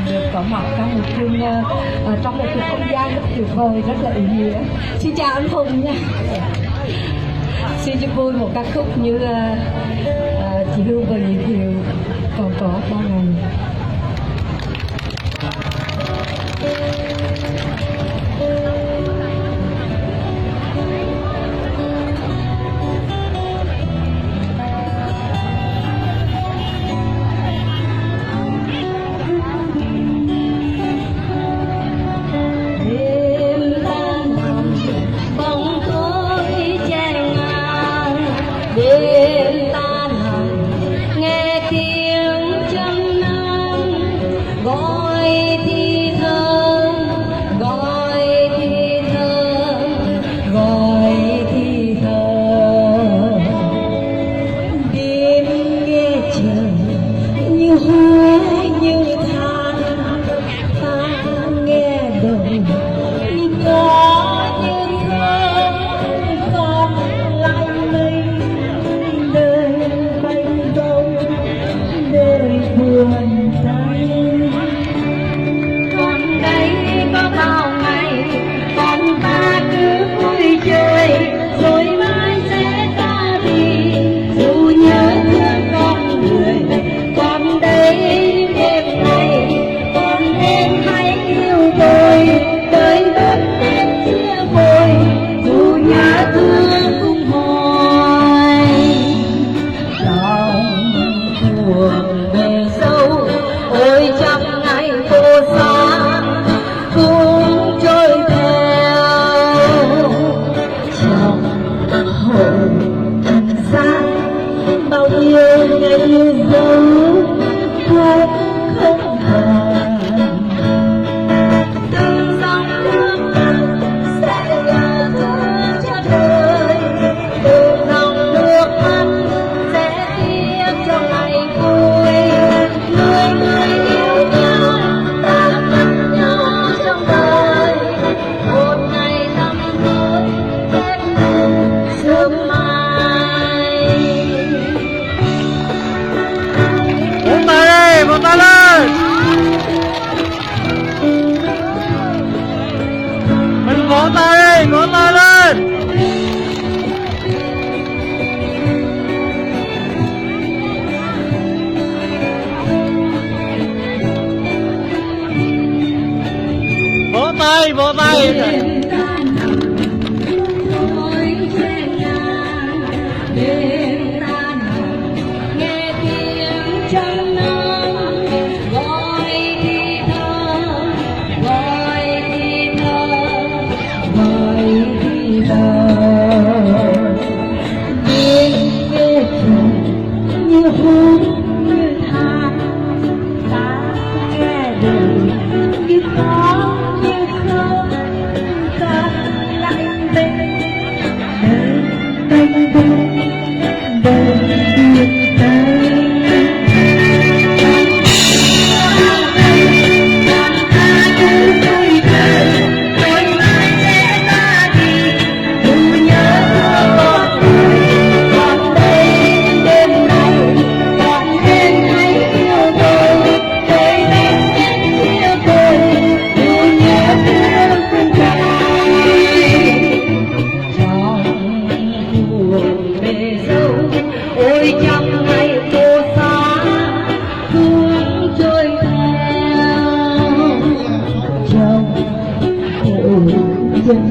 được có mặt trong một cái không gian rất tuyệt vời, rất là ý nghĩa. Xin chào anh Hùng nha. Xin cho vui một ca khúc như chị Hương vừa giới thiệu, còn có 3 ngày. Đêm ta nằm nghe tiếng trăm năm gọi thì thầm, gọi thì thầm, gọi thì thầm. Đêm nghe trời như hoa như than, ta nghe đời như có như không, còn lại mình buồn tay. Còn đây có bao ngày con ta cứ vui chơi rồi mai sẽ ta đi, dù nhớ thương con người. Còn đây đêm này con em hãy yêu tôi, đời bước em chia vội, dù nhớ thương cũng hồi lòng buồn về sâu. Ôi trăm ngày phố xa cũng trôi theo trong hồn gian, bao nhiêu ngày dấu cũng không còn. Từng dòng nước mắt sẽ là thương cho đời, từng dòng nước mắt sẽ tiếc cho ngày vui. Người người yêu nhau, ta mất nhau trong đời, một ngày năm mới kết thúc sớm mai. Vỗ tay lên! Mình vỗ tay lên! Vỗ tay! Đêm ta nằm nghe tiếng trăm năm gọi thì thầm, gọi thì thầm, gọi thì thầm. Đêm nghe trời như hôn như than, ta nghe đời như có như không, còn lại mình đời buồn tay. Ôi trăm ngày phố xa cũng trôi theo trong hồn dân.